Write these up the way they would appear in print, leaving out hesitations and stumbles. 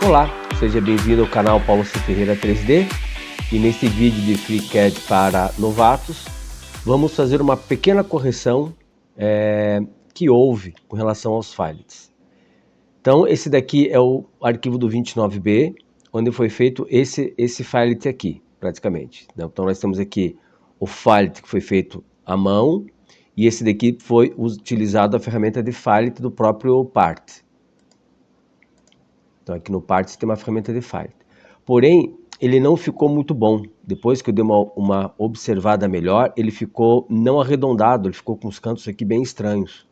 Olá, seja bem-vindo ao canal Paulo C. Ferreira 3D e nesse vídeo de FreeCAD para novatos vamos fazer uma pequena correção que houve com relação aos files. Então esse daqui é o arquivo do 29B, onde foi feito esse file aqui, praticamente. Então nós temos aqui o file que foi feito à mão e esse daqui foi utilizado a ferramenta de file do próprio Part. Então aqui no Parts tem uma ferramenta de file. Porém, ele não ficou muito bom. Depois que eu dei uma observada melhor, ele ficou não arredondado, ele ficou com os cantos aqui bem estranhos.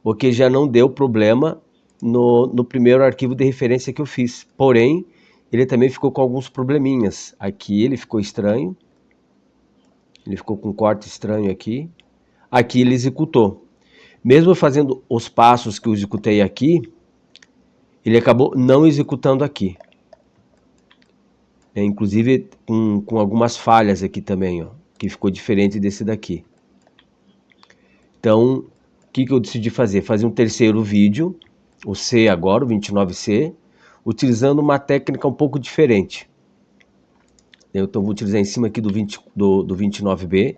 O que já não deu problema no primeiro arquivo de referência que eu fiz. Porém, ele também ficou com alguns probleminhas. Aqui ele ficou estranho. Ele ficou com um corte estranho aqui. Aqui ele executou. Mesmo fazendo os passos que eu executei aqui, ele acabou não executando aqui. Inclusive com algumas falhas aqui também, ó, que ficou diferente desse daqui. Então, o que eu decidi fazer? Fazer um terceiro vídeo, o C agora, o 29C, utilizando uma técnica um pouco diferente. Então, vou utilizar em cima aqui do 29B,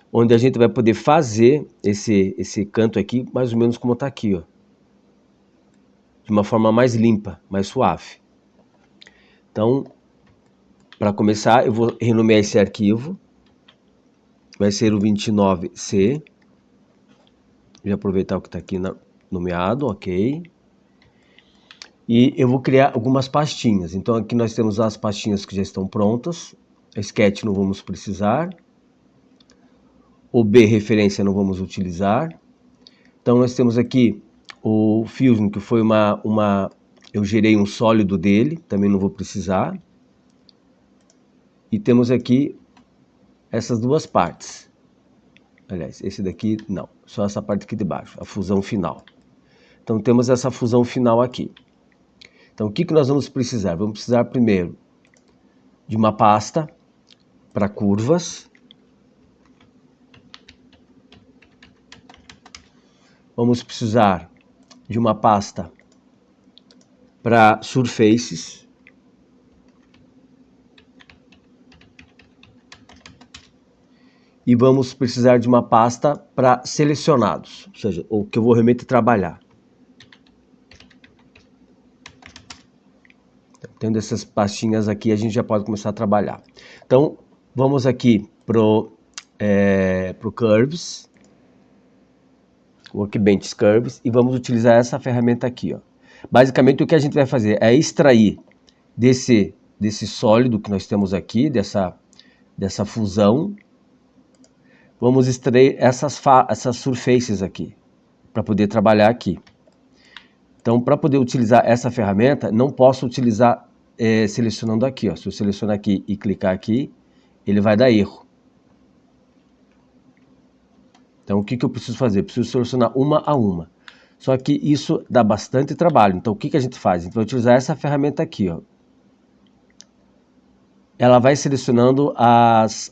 onde a gente vai poder fazer esse canto aqui, mais ou menos como está aqui, ó, de uma forma mais limpa, mais suave. Então, para começar, eu vou renomear esse arquivo. Vai ser o 29C. Vou aproveitar o que está aqui nomeado, ok. E eu vou criar algumas pastinhas. Então aqui nós temos as pastinhas que já estão prontas. A Sketch não vamos precisar. O B referência não vamos utilizar. Então nós temos aqui o Fusion, que foi eu gerei um sólido dele, também não vou precisar. E temos aqui essas duas partes. Aliás, esse daqui não, só essa parte aqui de baixo, a fusão final. Então temos essa fusão final aqui. Então o que nós vamos precisar? Vamos precisar primeiro de uma pasta para curvas. Vamos precisar de uma pasta para surfaces. E vamos precisar de uma pasta para selecionados, ou seja, o que eu vou realmente trabalhar. Tendo essas pastinhas aqui, a gente já pode começar a trabalhar. Então, vamos aqui pro Curves, Workbench Curves, e vamos utilizar essa ferramenta aqui, ó. Basicamente, o que a gente vai fazer é extrair desse sólido que nós temos aqui, dessa fusão. Vamos extrair essas surfaces aqui, para poder trabalhar aqui. Então, para poder utilizar essa ferramenta, não posso utilizar selecionando aqui, ó. Se eu selecionar aqui e clicar aqui, ele vai dar erro. Então, o que eu preciso fazer? Eu preciso selecionar uma a uma. Só que isso dá bastante trabalho. Então, o que a gente faz? A gente vai utilizar essa ferramenta aqui, ó. Ela vai selecionando as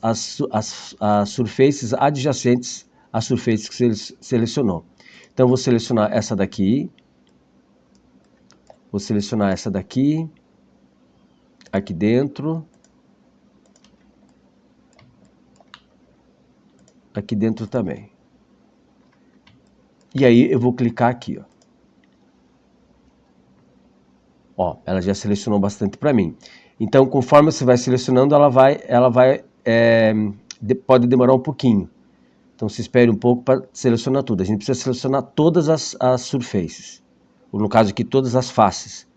surfaces adjacentes às surfaces que você selecionou. Então, eu vou selecionar essa daqui. Vou selecionar essa daqui. Aqui dentro. Aqui dentro também. E aí, eu vou clicar aqui, ó. Ó, ela já selecionou bastante para mim. Então, conforme você vai selecionando, pode demorar um pouquinho. Então, se espere um pouco para selecionar tudo. A gente precisa selecionar todas as surfaces. Ou no caso aqui, todas as faces.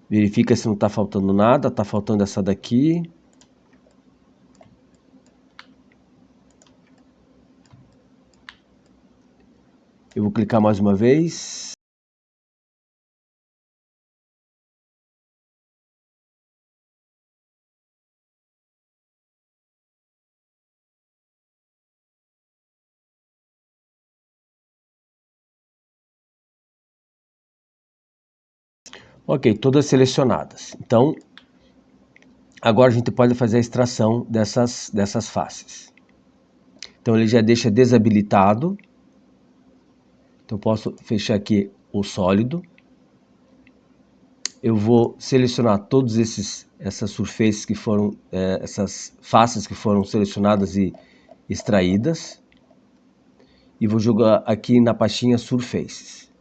Verifica se não está faltando nada. Está faltando essa daqui. Eu vou clicar mais uma vez. Ok, todas selecionadas. Então, agora a gente pode fazer a extração dessas faces. Então ele já deixa desabilitado. Então, posso fechar aqui o sólido. Eu vou selecionar todos essas surfaces que foram, essas faces que foram selecionadas e extraídas. E vou jogar aqui na pastinha Surfaces.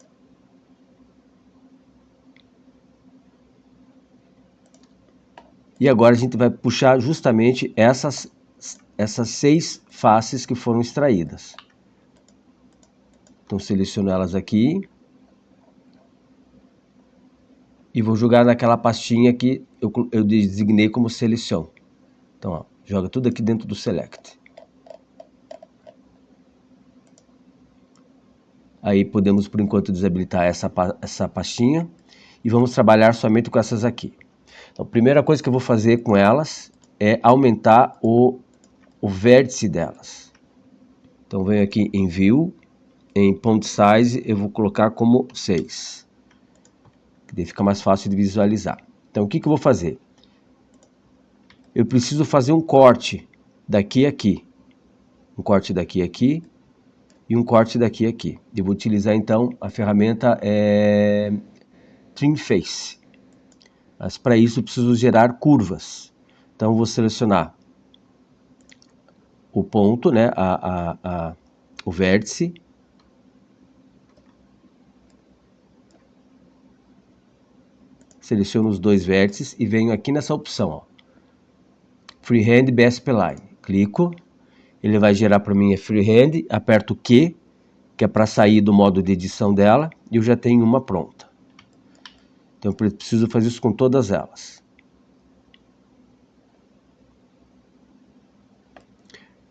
E agora a gente vai puxar justamente essas 6 faces que foram extraídas. Então seleciono elas aqui. E vou jogar naquela pastinha que eu designei como seleção. Então, ó, joga tudo aqui dentro do Select. Aí podemos, por enquanto, desabilitar essa pastinha. E vamos trabalhar somente com essas aqui. Então, a primeira coisa que eu vou fazer com elas é aumentar o vértice delas. Então, venho aqui em View, em Font Size, eu vou colocar como 6. Que daí fica mais fácil de visualizar. Então, o que eu vou fazer? Eu preciso fazer um corte daqui a aqui. Um corte daqui a aqui e um corte daqui a aqui. Eu vou utilizar, então, a ferramenta Trim Face. Mas para isso eu preciso gerar curvas. Então, eu vou selecionar o ponto, né, o vértice. Seleciono os 2 vértices e venho aqui nessa opção, ó, Freehand Base Spline. Clico, ele vai gerar para mim a Freehand, aperto o Q, que é para sair do modo de edição dela, e eu já tenho uma pronta. Então eu preciso fazer isso com todas elas.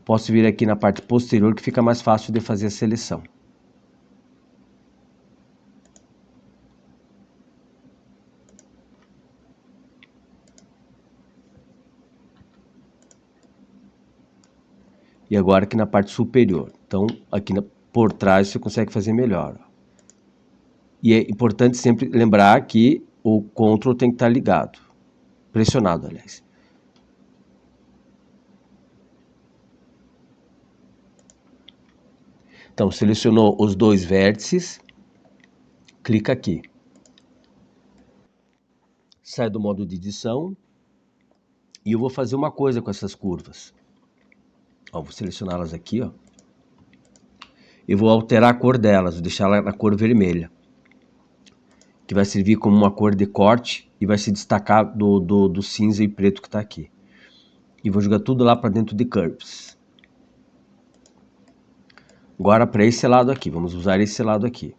Posso vir aqui na parte posterior, que fica mais fácil de fazer a seleção. E agora aqui na parte superior. Então, aqui por trás você consegue fazer melhor. E é importante sempre lembrar que o Ctrl tem que estar ligado. Pressionado, aliás. Então, selecionou os 2 vértices. Clica aqui. Sai do modo de edição. E eu vou fazer uma coisa com essas curvas. Ó, vou selecioná-las aqui, ó. Eu vou alterar a cor delas, vou deixar ela na cor vermelha, que vai servir como uma cor de corte e vai se destacar do cinza e preto que está aqui. E vou jogar tudo lá para dentro de Curves. Agora para esse lado aqui, vamos usar esse lado aqui.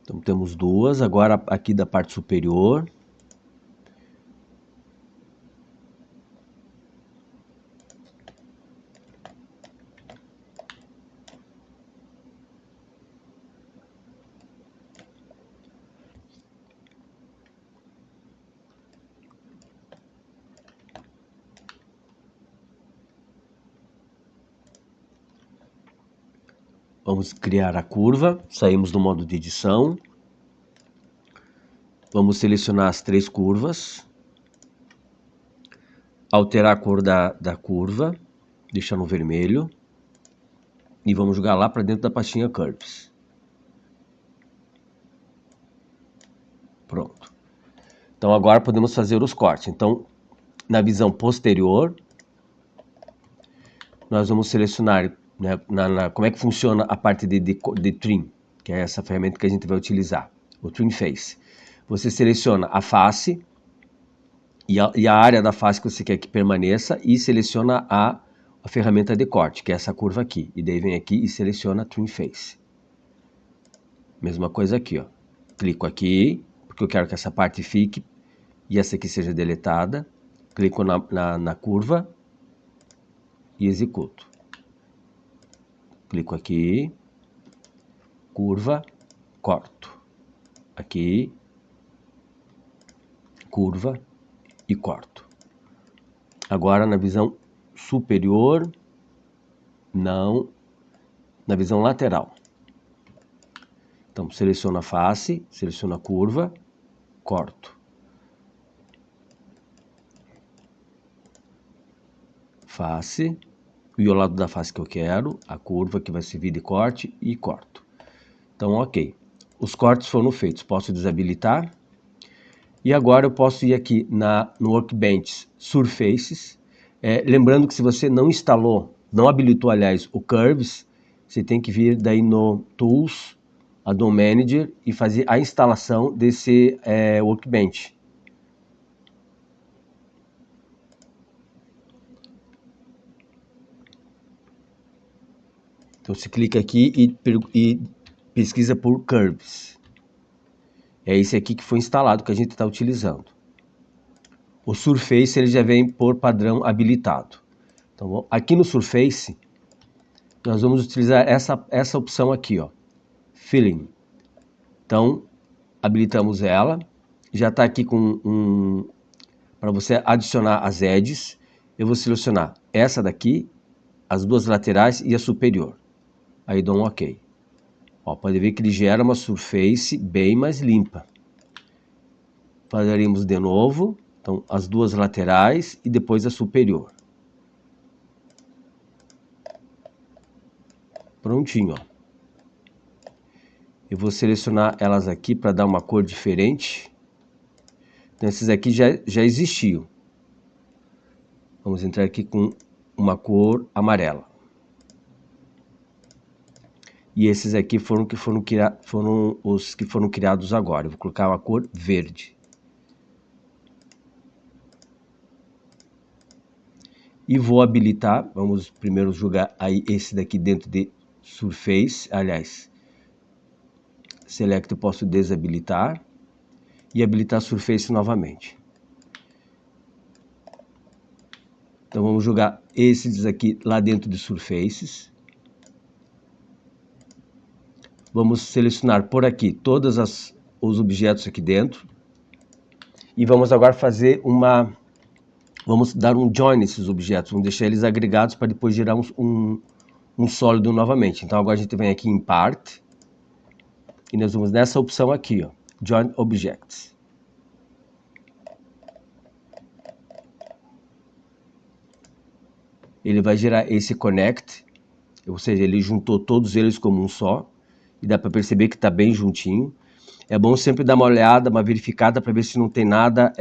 Então temos 2, agora aqui da parte superior. Vamos criar a curva, saímos do modo de edição. Vamos selecionar as 3 curvas. Alterar a cor da curva, deixar no vermelho. E vamos jogar lá para dentro da pastinha Curves. Pronto. Então agora podemos fazer os cortes. Então, na visão posterior, nós vamos selecionar, né, como é que funciona a parte de Trim, que é essa ferramenta que a gente vai utilizar, o Trim Face. Você seleciona a face e a área da face que você quer que permaneça e seleciona a ferramenta de corte, que é essa curva aqui. E daí vem aqui e seleciona Trim Face. Mesma coisa aqui, ó. Clico aqui, porque eu quero que essa parte fique e essa aqui seja deletada. Clico na curva e executo. Clico aqui, curva, corto. Aqui, curva e corto. Agora na visão superior, não, na visão lateral. Então, seleciono a face, seleciono a curva, corto. Face, e o lado da face que eu quero, a curva que vai servir de corte e corto. Então, ok. Os cortes foram feitos, posso desabilitar. E agora eu posso ir aqui no Workbench Surfaces. Lembrando que se você não instalou, não habilitou, aliás, o Curves, você tem que vir daí no Tools, Add-on Manager e fazer a instalação desse Workbench. Então você clica aqui e pesquisa por Curves. É esse aqui que foi instalado, que a gente está utilizando. O Surface ele já vem por padrão habilitado. Então aqui no Surface, nós vamos utilizar essa opção aqui, ó, Filling. Então, habilitamos ela. Já está aqui com para você adicionar as edges. Eu vou selecionar essa daqui, as duas laterais e a superior. Aí dou um OK. Ó, pode ver que ele gera uma surface bem mais limpa. Faremos de novo. Então, as duas laterais e depois a superior. Prontinho, ó. Eu vou selecionar elas aqui para dar uma cor diferente. Então, esses aqui já existiam. Vamos entrar aqui com uma cor amarela. E esses aqui foram os que foram criados agora. Eu vou colocar uma cor verde. E vou habilitar, vamos primeiro jogar aí esse daqui dentro de Surface, aliás, Select eu posso desabilitar e habilitar Surface novamente. Então vamos jogar esses aqui lá dentro de Surfaces. Vamos selecionar por aqui todos os objetos aqui dentro. E vamos agora fazer vamos dar um join nesses objetos, vamos deixar eles agregados para depois gerar um sólido novamente. Então agora a gente vem aqui em Part, e nós vamos nessa opção aqui, ó, Join Objects. Ele vai gerar esse Connect, ou seja, ele juntou todos eles como um só, e dá para perceber que está bem juntinho. É bom sempre dar uma olhada, uma verificada para ver se não tem nada,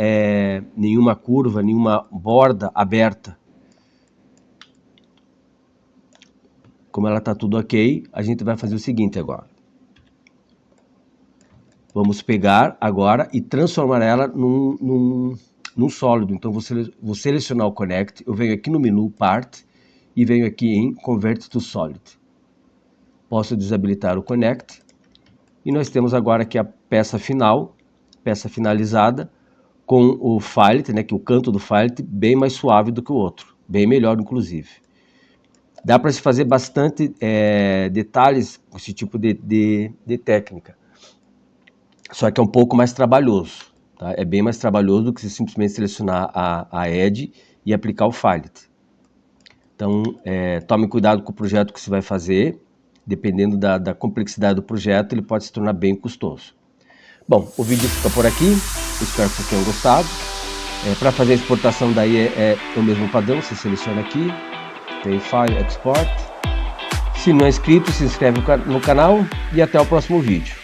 nenhuma curva, nenhuma borda aberta. Como ela está tudo ok, a gente vai fazer o seguinte agora. Vamos pegar agora e transformar ela num sólido. Então vou selecionar o Connect, eu venho aqui no menu Part e venho aqui em Convert to Solid. Posso desabilitar o Connect. E nós temos agora aqui a peça final, peça finalizada, com o fillet, né, que o canto do fillet bem mais suave do que o outro, bem melhor inclusive. Dá para se fazer bastante detalhes com esse tipo de técnica, só que é um pouco mais trabalhoso, tá? É bem mais trabalhoso do que simplesmente selecionar a edge e aplicar o fillet. Então, tome cuidado com o projeto que você vai fazer. Dependendo da complexidade do projeto, ele pode se tornar bem custoso. Bom, o vídeo fica por aqui, espero que vocês tenham gostado. Para fazer a exportação daí é o mesmo padrão, você seleciona aqui, tem File, Export. Se não é inscrito, se inscreve no canal e até o próximo vídeo.